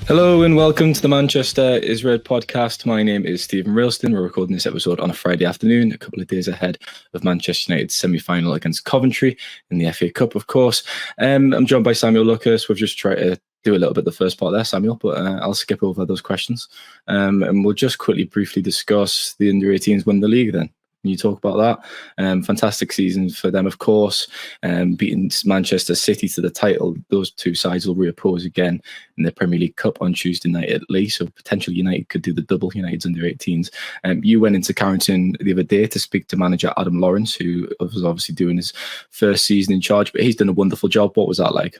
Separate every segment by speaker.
Speaker 1: Hello and welcome to the Manchester is Red podcast. My name is Steven Railston. We're recording this episode on a Friday afternoon, a couple of days ahead of Manchester United's semi-final against Coventry in the FA Cup, of course. I'm joined by Samuel Luckhurst. We've just tried to do a little bit of the first part there, Samuel, but I'll skip over those questions. And we'll just quickly, briefly discuss the under-18s win the league then. Can you talk about that? Fantastic season for them, of course. Beating Manchester City to the title. Those two sides will reoppose again in the Premier League Cup on Tuesday night at Lee. So potentially United could do the double, United's under-18s. You went into Carrington the other day to speak to manager Adam Lawrence, who was obviously doing his first season in charge, but he's done a wonderful job. What was that like?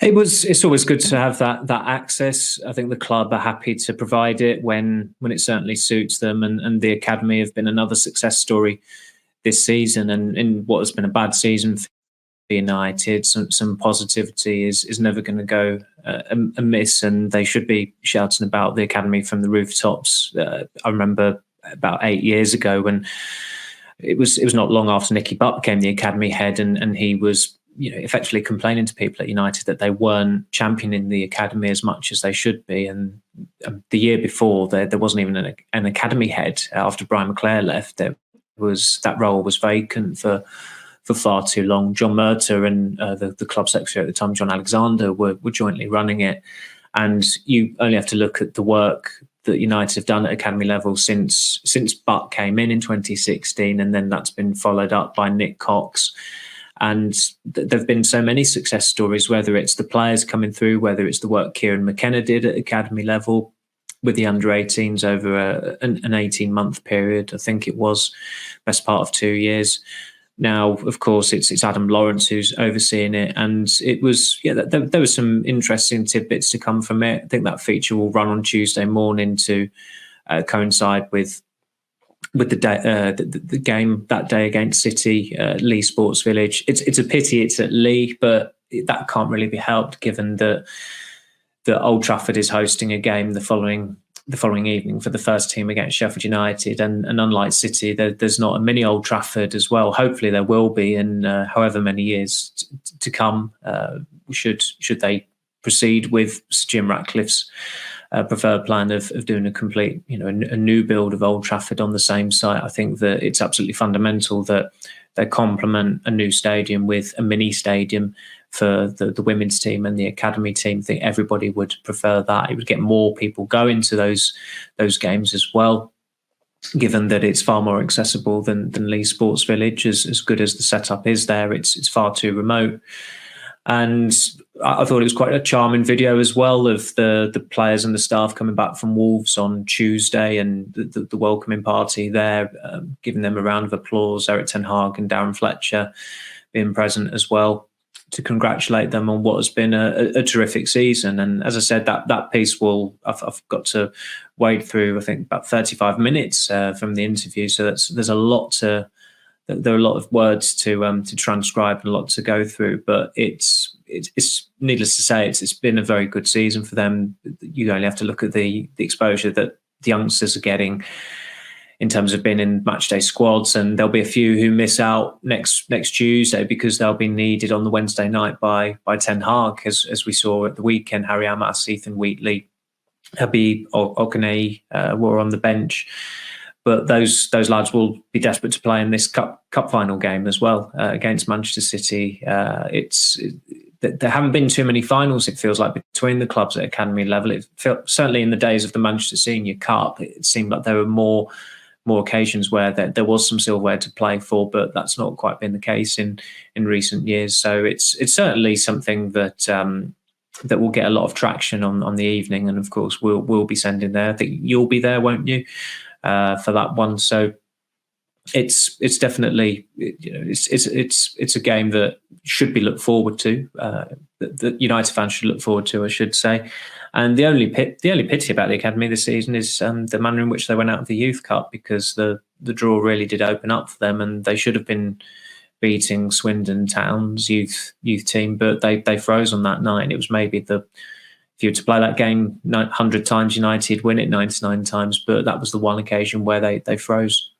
Speaker 2: It's always good to have that access. I think the club are happy to provide it when it certainly suits them, and the academy have been another success story this season. And in what has been a bad season for United, some positivity is never going to go amiss, and they should be shouting about the academy from the rooftops. I remember about 8 years ago when it was not long after Nicky Butt became the academy head, and he was effectively complaining to people at United that they weren't championing the academy as much as they should be. And the year before, there wasn't even an academy head after Brian McClare left. That role was vacant for far too long. John Murtagh and the club secretary at the time, John Alexander, were jointly running it. And you only have to look at the work that United have done at academy level since Butt came in 2016, and then that's been followed up by Nick Cox. And there have been so many success stories, whether it's the players coming through, whether it's the work Kieran McKenna did at academy level with the under-18s over an 18-month period. I think it was best part of 2 years. Now, of course, it's Adam Lawrence who's overseeing it. And it was, there was some interesting tidbits to come from it. I think that feature will run on Tuesday morning to coincide with the game that day against City, Lee Sports Village. It's a pity it's at Lee, but that can't really be helped given that Old Trafford is hosting a game the following evening for the first team against Sheffield United, and unlike City, there's not a mini Old Trafford as well. Hopefully there will be in however many years to come. Should they proceed with Sir Jim Ratcliffe's preferred plan of doing a complete, a new build of Old Trafford on the same site. I think that it's absolutely fundamental that they complement a new stadium with a mini stadium for the women's team and the academy team. I think everybody would prefer that. It would get more people going to those games as well, given that it's far more accessible than Lee Sports Village. As good as the setup is there, it's far too remote. And I thought it was quite a charming video as well of the players and the staff coming back from Wolves on Tuesday, and the welcoming party there, giving them a round of applause. Eric Ten Hag and Darren Fletcher being present as well to congratulate them on what has been a terrific season. And as I said, that piece I've got to wade through, I think, about 35 minutes from the interview. So there are a lot of words to transcribe and a lot to go through, but it's needless to say, it's been a very good season for them. You only have to look at the exposure that the youngsters are getting in terms of being in matchday squads, and there'll be a few who miss out next Tuesday because they'll be needed on the Wednesday night by Ten Hag, as we saw at the weekend. Harry Amass, Ethan Wheatley, Habib Okanei were on the bench. But those lads will be desperate to play in this cup final game as well against Manchester City. There haven't been too many finals, it feels like, between the clubs at academy level. Certainly in the days of the Manchester Senior Cup, it seemed like there were more occasions where there was some silverware to play for, but that's not quite been the case in recent years. So it's certainly something that will get a lot of traction on the evening, and of course we'll be sending there. I think you'll be there, won't you? For that one, so it's definitely it's a game that should be looked forward to. That United fans should look forward to, I should say. And the only pity about the academy this season is the manner in which they went out of the Youth Cup, because the draw really did open up for them, and they should have been beating Swindon Town's youth team, but they froze on that night. And it was maybe if you were to play that game 100 times, United win it 99 times, but that was the one occasion where they froze.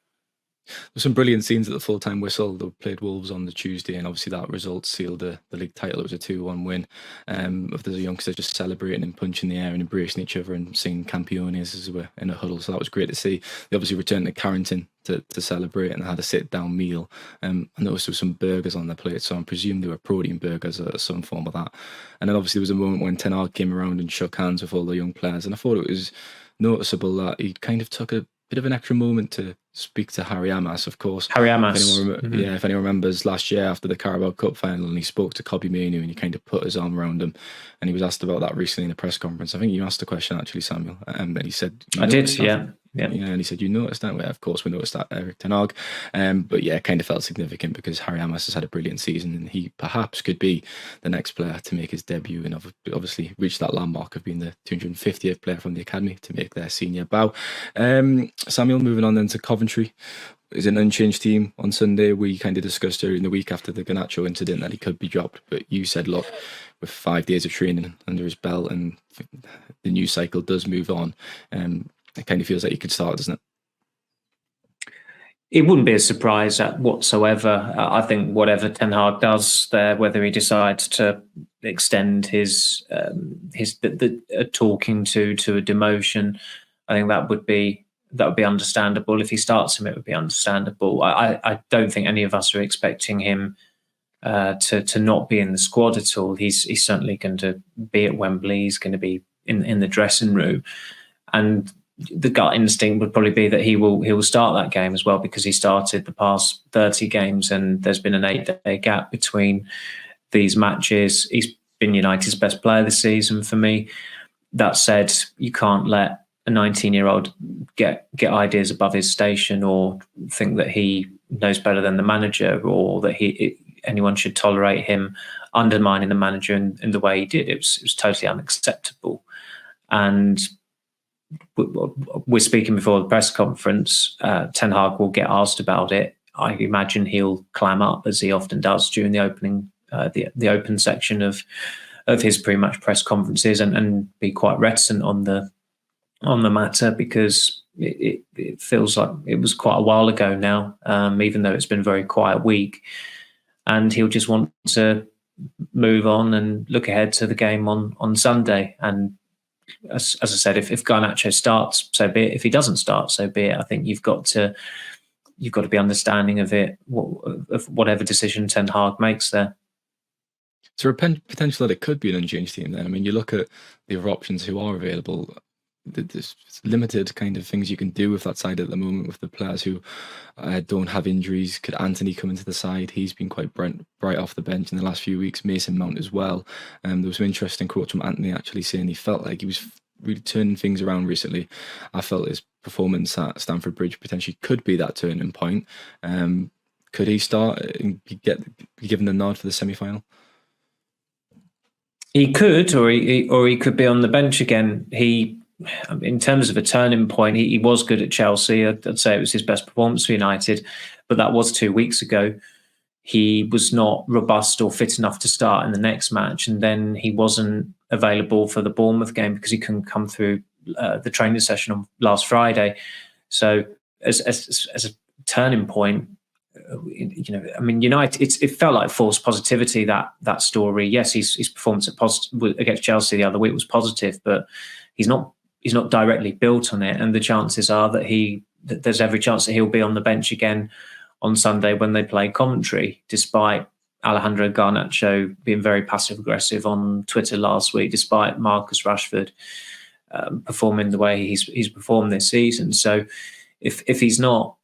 Speaker 1: There's some brilliant scenes at the full-time whistle. They played Wolves on the Tuesday, and obviously that result sealed the league title. It was a 2-1 win. Of the youngsters just celebrating and punching the air and embracing each other and singing Campeones as we were in a huddle. So that was great to see. They obviously returned to Carrington to celebrate, and they had a sit-down meal. I noticed there was some burgers on their plate, so I presume they were protein burgers or some form of that. And then obviously there was a moment when Ten Hag came around and shook hands with all the young players, and I thought it was noticeable that he kind of took a bit of an extra moment to speak to Harry Amass, of course.
Speaker 2: Harry Amass.
Speaker 1: If anyone remembers last year after the Carabao Cup final, and he spoke to Kobbie Mainoo and he kind of put his arm around him, and he was asked about that recently in the press conference. I think you asked the question actually, Samuel, and he said,
Speaker 2: I did, yeah. Yeah,
Speaker 1: and he said, you noticed that? Well, of course, we noticed that, Eric Ten Hag. But yeah, it kind of felt significant because Harry Amass has had a brilliant season, and he perhaps could be the next player to make his debut and obviously reach that landmark of being the 250th player from the academy to make their senior bow. Samuel, moving on then to Coventry. Is an unchanged team on Sunday. We kind of discussed during the week after the Garnacho incident that he could be dropped, but you said, look, with 5 days of training under his belt and the news cycle does move on, it kind of feels like he could start, doesn't it?
Speaker 2: It wouldn't be a surprise whatsoever. I think whatever Ten Hag does there, whether he decides to extend his talking to a demotion, I think that would be understandable. If he starts him, it would be understandable. I don't think any of us are expecting him to not be in the squad at all. He's certainly going to be at Wembley. He's going to be in the dressing room, and the gut instinct would probably be that he will start that game as well, because he started the past 30 games and there's been an 8-day gap between these matches. He's been United's best player this season for me. That said, you can't let a 19-year-old get ideas above his station or think that he knows better than the manager, or that anyone should tolerate him undermining the manager in the way he did. It was totally unacceptable. And we're speaking before the press conference. Ten Hag will get asked about it. I imagine he'll clam up, as he often does during the opening, the open section of his pre-match press conferences, and be quite reticent on the matter, because it feels like it was quite a while ago now, even though it's been a very quiet week, and he'll just want to move on and look ahead to the game on Sunday. And as I said, if Garnacho starts, so be it. If he doesn't start, so be it. I think you've got to be understanding of it, of whatever decision Ten Hag makes there.
Speaker 1: Is there a potential that it could be an unchanged team then? I mean, you look at the other options who are available. There's limited kind of things you can do with that side at the moment with the players who don't have injuries. Could Anthony come into the side? He's been quite bright off the bench in the last few weeks. Mason Mount as well. There was some interesting quotes from Anthony actually saying he felt like he was really turning things around recently. I felt his performance at Stamford Bridge potentially could be that turning point. Could he start and be given the nod for the semi-final?
Speaker 2: He could, or he could be on the bench again. In terms of a turning point, he was good at Chelsea. I'd say it was his best performance for United, but that was 2 weeks ago. He was not robust or fit enough to start in the next match, and then he wasn't available for the Bournemouth game because he couldn't come through the training session on last Friday. So as a turning point, I mean, United, it felt like false positivity, that story. Yes, his performance against Chelsea the other week was positive, but he's not directly built on it, and the chances are that there's every chance that he'll be on the bench again on Sunday when they play Coventry, despite Alejandro Garnacho being very passive-aggressive on Twitter last week, despite Marcus Rashford performing the way he's performed this season. So if he's not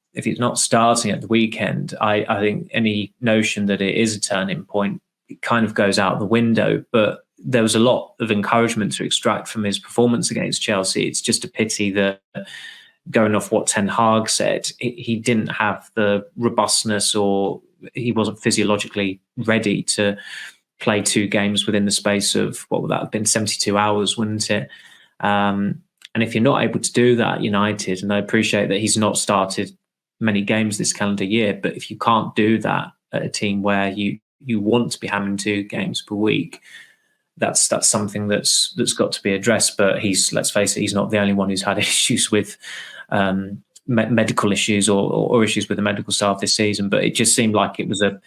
Speaker 2: starting at the weekend, I think any notion that it is a turning point, it kind of goes out the window. But there was a lot of encouragement to extract from his performance against Chelsea. It's just a pity that, going off what Ten Hag said, he didn't have the robustness, or he wasn't physiologically ready to play 2 games within the space of, what would that have been, 72 hours, wouldn't it? And if you're not able to do that, United, and I appreciate that he's not started many games this calendar year, but if you can't do that at a team where you want to be having 2 games per week, that's something that's got to be addressed. But let's face it, he's not the only one who's had issues with medical issues or issues with the medical staff this season, but it just seemed like it was a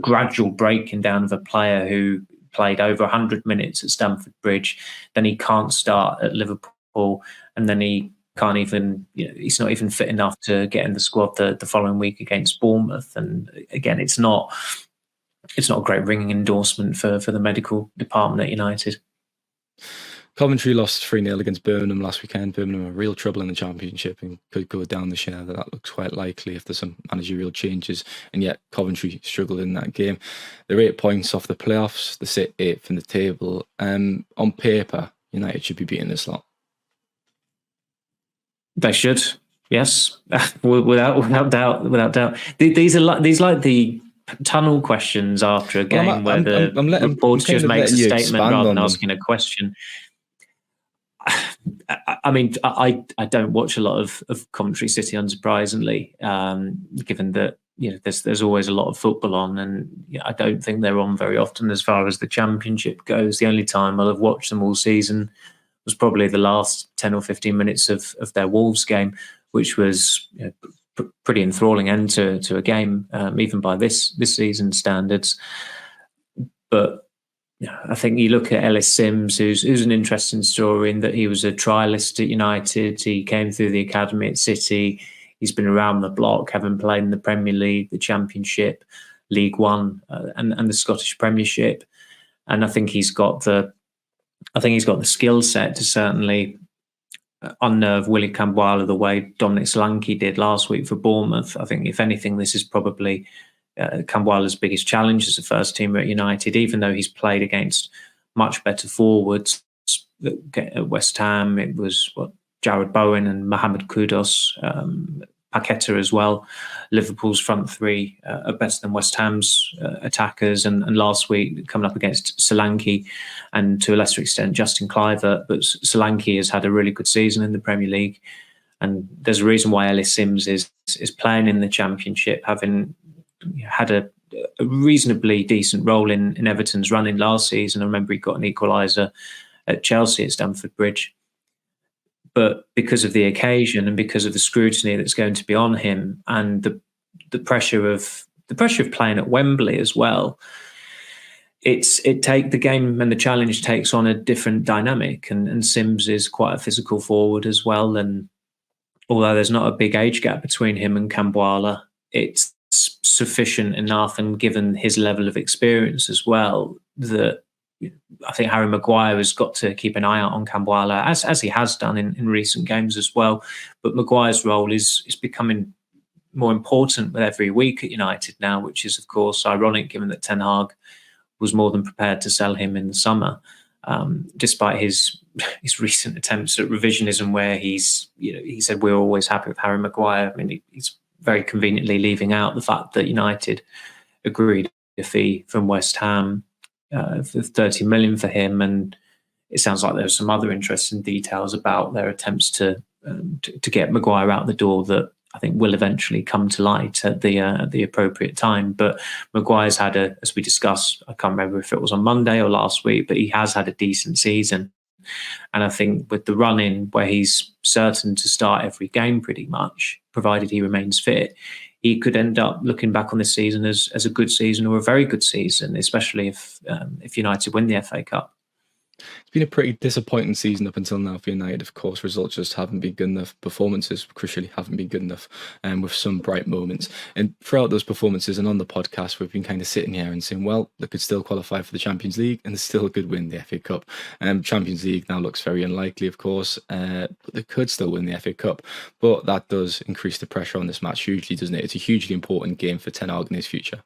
Speaker 2: gradual breaking down of a player who played over 100 minutes at Stamford Bridge. Then he can't start at Liverpool, and then he can't even, he's not even fit enough to get in the squad the following week against Bournemouth. And again, it's not a great ringing endorsement for the medical department at United.
Speaker 1: Coventry lost 3-0 against Birmingham last weekend. Birmingham are real trouble in the Championship and could go down this year. That looks quite likely if there's some managerial changes. And yet Coventry struggled in that game. They're 8 points off the playoffs. They sit 8th in the table. On paper, United should be beating this lot.
Speaker 2: They should, yes, without doubt. These are like the tunnel questions after a game where the reporter just makes a statement rather than asking a question. I mean, I don't watch a lot of Coventry City, unsurprisingly, given that there's always a lot of football on, and I don't think they're on very often as far as the Championship goes. The only time I'll have watched them all season was probably the last 10 or 15 minutes of their Wolves game, which was pretty enthralling end to a game, even by this season's standards. But I think you look at Ellis Sims, who's an interesting story in that he was a trialist at United. He came through the academy at City. He's been around the block, having played in the Premier League, the Championship, League One, and the Scottish Premiership. And I think he's got the skill set to certainly unnerve Willy Camboila the way Dominic Solanke did last week for Bournemouth. I think, if anything, this is probably Camboila's biggest challenge as a first teamer at United, even though he's played against much better forwards. At West Ham, it was Jared Bowen and Mohamed Kudus, Paqueta as well. Liverpool's front three are better than West Ham's attackers, and last week coming up against Solanke and to a lesser extent Justin Kluivert. But Solanke has had a really good season in the Premier League, and there's a reason why Ellis Sims is playing in the Championship, having had a reasonably decent role in Everton's running last season. I remember he got an equaliser at Chelsea at Stamford Bridge. But because of the occasion and because of the scrutiny that's going to be on him, and the pressure of playing at Wembley as well, the game and the challenge takes on a different dynamic. And Sims is quite a physical forward as well. And although there's not a big age gap between him and Camboila, it's sufficient enough, and given his level of experience as well, that I think Harry Maguire has got to keep an eye out on Camboila, as he has done in recent games as well. But Maguire's role is becoming more important with every week at United now, which is, of course, ironic given that Ten Hag was more than prepared to sell him in the summer, despite his recent attempts at revisionism, where he said we're always happy with Harry Maguire. I mean, he's very conveniently leaving out the fact that United agreed a fee from West Ham for 30 million for him, and it sounds like there's some other interesting details about their attempts to get Maguire out the door that I think will eventually come to light at the appropriate time. But Maguire's had as we discussed, I can't remember if it was on Monday or last week, but he has had a decent season. And I think with the run-in where he's certain to start every game pretty much, provided he remains fit, he could end up looking back on this season as a good season or a very good season, especially if United win the FA Cup.
Speaker 1: It's been a pretty disappointing season up until now for United. Of course, results just haven't been good enough. Performances, crucially, haven't been good enough, with some bright moments. And throughout those performances and on the podcast, we've been kind of sitting here and saying, well, they could still qualify for the Champions League and they still could win the FA Cup. Champions League now looks very unlikely, of course, but they could still win the FA Cup. But that does increase the pressure on this match hugely, doesn't it? It's a hugely important game for Ten Hag and his future.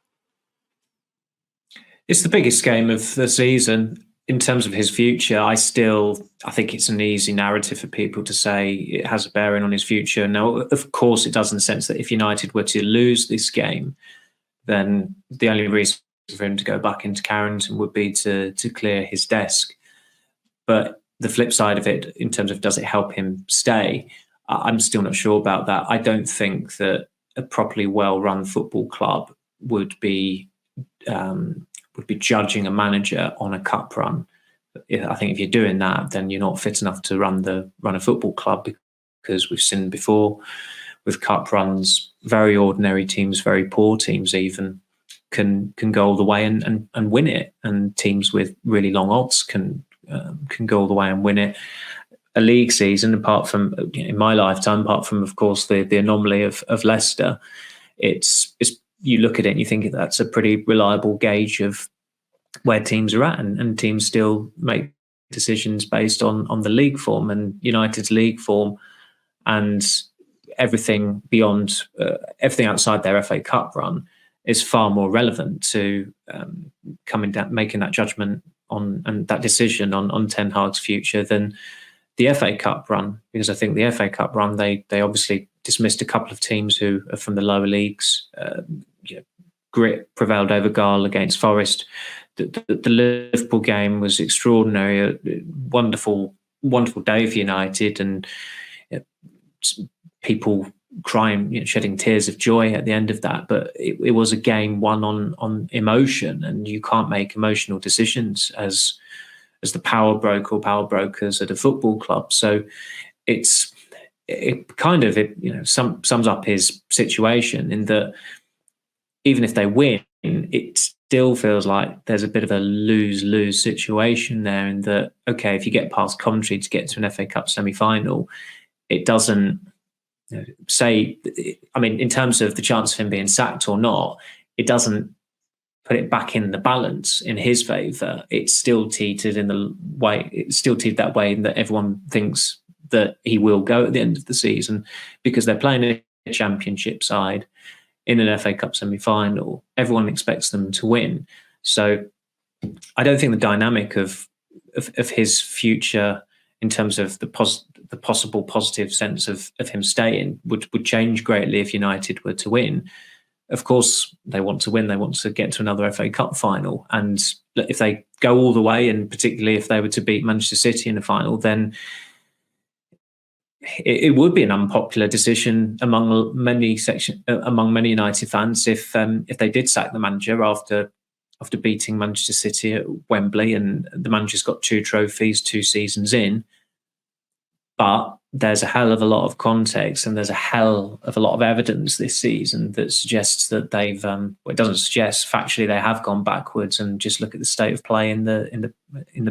Speaker 2: It's the biggest game of the season. In terms of his future, I think it's an easy narrative for people to say it has a bearing on his future. Now, of course, it does in the sense that if United were to lose this game, then the only reason for him to go back into Carrington would be to clear his desk. But the flip side of it, in terms of does it help him stay, I'm still not sure about that. I don't think that a properly well-run football club would be judging a manager on a cup run. I think if you're doing that, then you're not fit enough to run a football club, because we've seen before with cup runs, very ordinary teams, very poor teams even, can go all the way and win it, and teams with really long odds can go all the way and win it. A league season, apart from in my lifetime, apart from of course the anomaly of Leicester, it's you look at it and you think that's a pretty reliable gauge of where teams are at, and teams still make decisions based on the league form, and United's league form, and everything beyond everything outside their FA Cup run is far more relevant to making that judgment on and that decision on Ten Hag's future than the FA Cup run, because I think the FA Cup run, they obviously dismissed a couple of teams who are from the lower leagues. Grit prevailed over Gale against Forest. The Liverpool game was extraordinary, a wonderful day for United, and people crying, shedding tears of joy at the end of that. But it was a game won on emotion, and you can't make emotional decisions as the power broker or power brokers at a football club. So it sums up his situation in that even if they win, it still feels like there's a bit of a lose-lose situation there, in that, okay, if you get past Coventry to get to an FA Cup semi-final, it doesn't in terms of the chance of him being sacked or not, it doesn't put it back in the balance in his favour. It's still teetered that way that everyone thinks that he will go at the end of the season, because they're playing a championship side in an FA Cup semi-final. Everyone expects them to win. So I don't think the dynamic of his future in terms of the possible positive sense of him staying would change greatly if United were to win. Of course, they want to win. They want to get to another FA Cup final. And if they go all the way, and particularly if they were to beat Manchester City in the final, then it would be an unpopular decision among many United fans if they did sack the manager after beating Manchester City at Wembley, and the manager's got 2 trophies 2 seasons in. But there's a hell of a lot of context, and there's a hell of a lot of evidence this season that suggests that they've it doesn't suggest, factually they have gone backwards. And just look at the state of play in the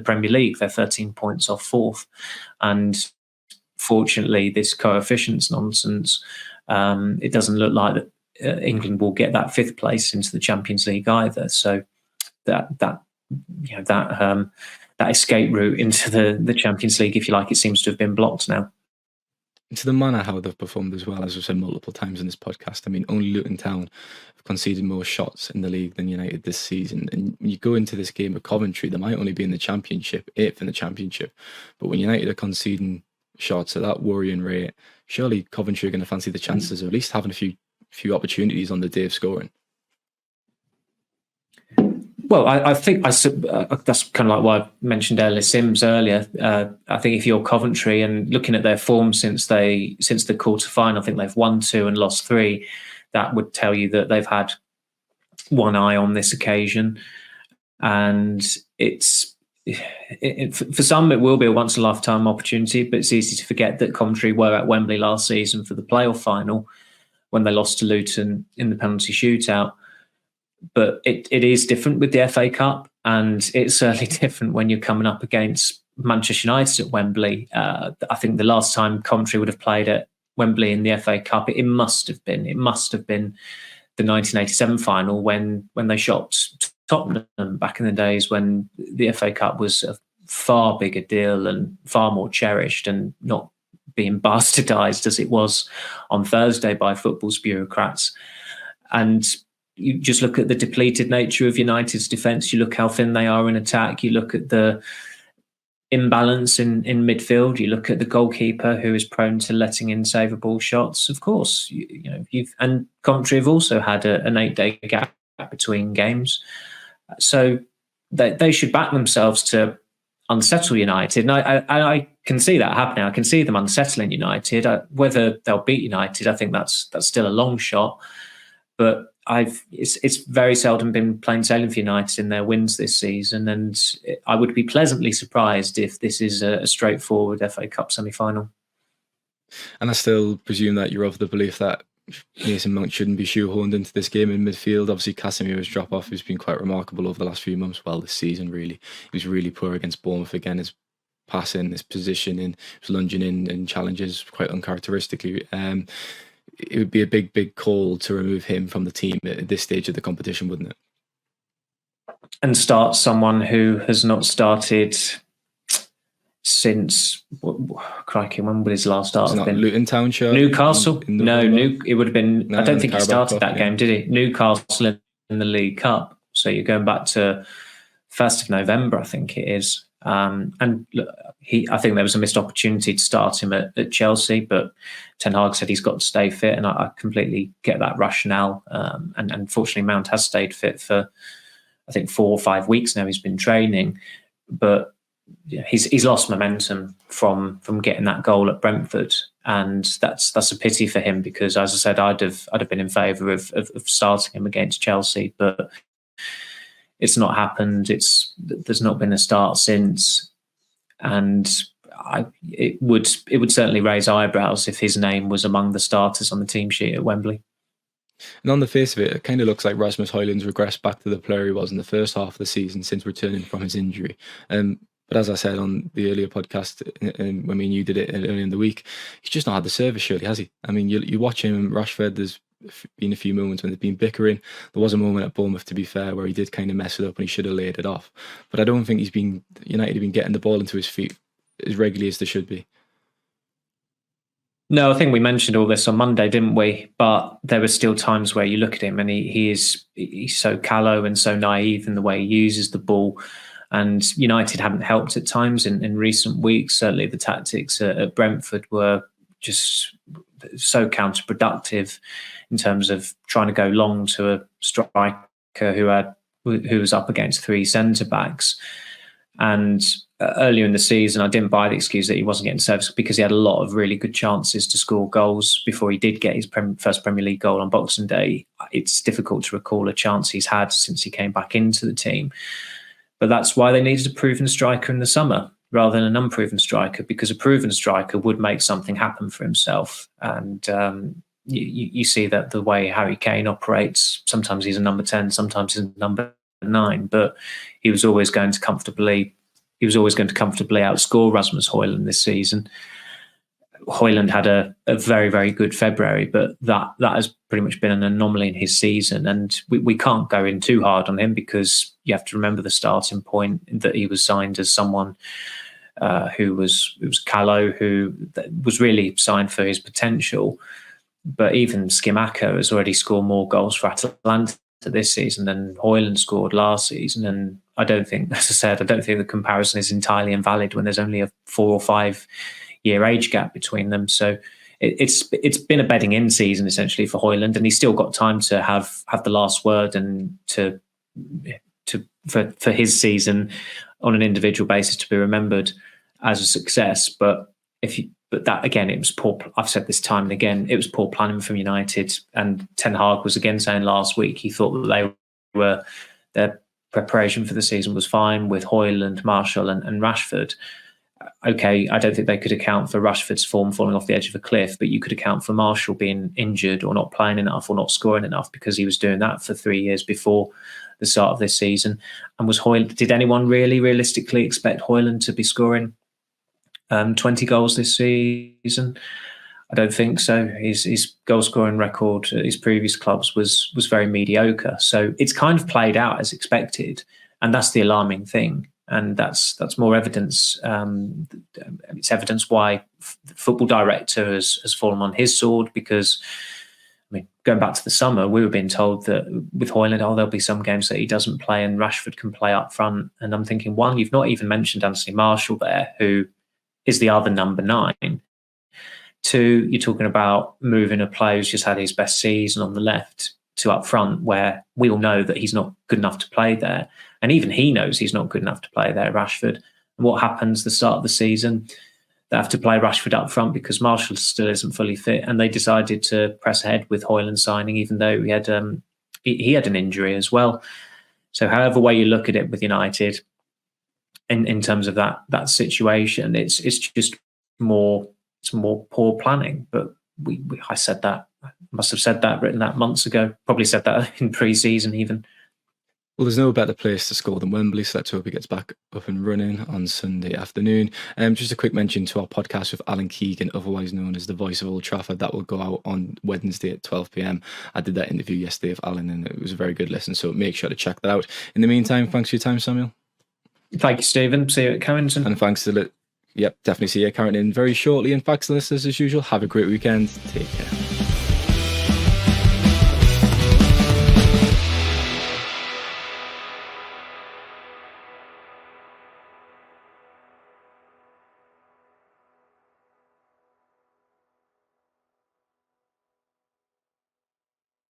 Speaker 2: Premier League. They're 13 points off 4th, and fortunately this coefficients nonsense, it doesn't look like that England will get that 5th place into the Champions League either. So that escape route into the Champions League, if you like, it seems to have been blocked now.
Speaker 1: To the manner how they've performed as well, as we've said multiple times in this podcast. I mean, only Luton Town have conceded more shots in the league than United this season. And when you go into this game of Coventry, they might only be in the Championship, 8th in the Championship. But when United are conceding shots at that worrying rate, surely Coventry are going to fancy the chances of at least having a few opportunities on the day of scoring.
Speaker 2: Well, I think that's kind of like what I mentioned Ellis Sims earlier. I think if you're Coventry and looking at their form since the quarter-final, I think they've won 2 and lost 3. That would tell you that they've had one eye on this occasion. And for some, it will be a once-in-a-lifetime opportunity, but it's easy to forget that Coventry were at Wembley last season for the playoff final when they lost to Luton in the penalty shootout. But it is different with the FA Cup, and it's certainly different when you're coming up against Manchester United at Wembley. I think the last time Coventry would have played at Wembley in the FA Cup, it must have been the 1987 final when they shocked Tottenham back in the days when the FA Cup was a far bigger deal and far more cherished, and not being bastardised as it was on Thursday by football's bureaucrats. And you just look at the depleted nature of United's defence. You look how thin they are in attack. You look at the imbalance in midfield. You look at the goalkeeper, who is prone to letting in savable shots. Of course, and Coventry have also had an 8-day gap between games, so they should back themselves to unsettle United. And I can see that happening. I can see them unsettling United. Whether they'll beat United, I think that's still a long shot. But it's very seldom been plain sailing for United in their wins this season, and I would be pleasantly surprised if this is a straightforward FA Cup semi-final.
Speaker 1: And I still presume that you're of the belief that Mason Mount shouldn't be shoehorned into this game in midfield. Obviously, Casemiro's drop off has been quite remarkable over the last few months. Well, this season, really. He was really poor against Bournemouth again. His passing, his positioning, his lunging in challenges quite uncharacteristically. It would be a big call to remove him from the team at this stage of the competition, wouldn't it?
Speaker 2: And start someone who has not started since, crikey, when would his last start have been?
Speaker 1: Luton Town show?
Speaker 2: Newcastle? It would have been, I don't think he started that game, did he? Newcastle in the League Cup. So you're going back to 1st of November, I think it is. And look, I think there was a missed opportunity to start him at Chelsea, but Ten Hag said he's got to stay fit, and I completely get that rationale. And unfortunately, Mount has stayed fit for, I think, 4 or 5 weeks now. He's been training, but he's lost momentum from getting that goal at Brentford, and that's a pity for him, because, as I said, I'd have been in favour of starting him against Chelsea, but it's not happened. There's not been a start since, and it would certainly raise eyebrows if his name was among the starters on the team sheet at Wembley.
Speaker 1: And on the face of it, it kind of looks like Rasmus Højlund's regressed back to the player he was in the first half of the season since returning from his injury. But as I said on the earlier podcast, when me and you did it earlier in the week, he's just not had the service, surely, has he? I mean, you watch him, Rashford, there's been a few moments when they've been bickering. There was a moment at Bournemouth, to be fair, where he did kind of mess it up and he should have laid it off. But I don't think United have been getting the ball into his feet as regularly as they should be.
Speaker 2: No, I think we mentioned all this on Monday, didn't we? But there were still times where you look at him and he's so callow and so naive in the way he uses the ball. And United haven't helped at times in recent weeks. Certainly the tactics at Brentford were just so counterproductive in terms of trying to go long to a striker who was up against 3 centre-backs. And earlier in the season, I didn't buy the excuse that he wasn't getting service, because he had a lot of really good chances to score goals before he did get his first Premier League goal on Boxing Day. It's difficult to recall a chance he's had since he came back into the team. But that's why they needed a proven striker in the summer rather than an unproven striker, because a proven striker would make something happen for himself. And you see that the way Harry Kane operates, sometimes he's a number 10, sometimes he's a number 9, but he was always going to comfortably outscore Rasmus Højlund this season. Højlund had a very, very good February, but that has pretty much been an anomaly in his season. And we can't go in too hard on him, because you have to remember the starting point, that he was signed as someone who was callow, who was really signed for his potential. But even Skimaka has already scored more goals for Atalanta this season than Højlund scored last season. And I don't think, as I said, the comparison is entirely invalid when there's only a 4 or 5 year age gap between them. So it's been a bedding in season essentially for Højlund, and he's still got time to have the last word and for his season on an individual basis to be remembered as a success. But that again, it was poor. I've said this time and again, it was poor planning from United. And Ten Hag was again saying last week he thought that their preparation for the season was fine with Højlund, Marshall, and Rashford. Okay, I don't think they could account for Rashford's form falling off the edge of a cliff, but you could account for Marshall being injured or not playing enough or not scoring enough, because he was doing that for 3 years before the start of this season. And did anyone really realistically expect Højlund to be scoring 20 goals this season? I don't think so. His goal scoring record at his previous clubs was very mediocre. So it's kind of played out as expected, and that's the alarming thing. And that's more evidence. It's evidence why the football director has fallen on his sword, because, I mean, going back to the summer, we were being told that with Højlund, there'll be some games that he doesn't play and Rashford can play up front. And I'm thinking, one, you've not even mentioned Anthony Marshall there, who is the other number 9. 2, you're talking about moving a player who's just had his best season on the left to up front, where we all know that he's not good enough to play there. And even he knows he's not good enough to play there, Rashford. And what happens the start of the season? They have to play Rashford up front because Marshall still isn't fully fit. And they decided to press ahead with Højlund signing, even though he had an injury as well. So however way you look at it with United, in terms of that situation, it's just more more poor planning. But I said that. I must have written that months ago. Probably said that in pre-season even.
Speaker 1: Well, there's no better place to score than Wembley, so let's hope he gets back up and running on Sunday afternoon. Just a quick mention to our podcast with Alan Keegan, otherwise known as the voice of Old Trafford. That will go out on Wednesday at 12 p.m. I did that interview yesterday with Alan, and it was a very good listen, so make sure to check that out. In the meantime, thanks for your time, Samuel.
Speaker 2: Thank you, Stephen. See you at Carrington.
Speaker 1: And thanks to definitely see you at Carrington very shortly. And thanks to listeners as usual. Have a great weekend. Take care.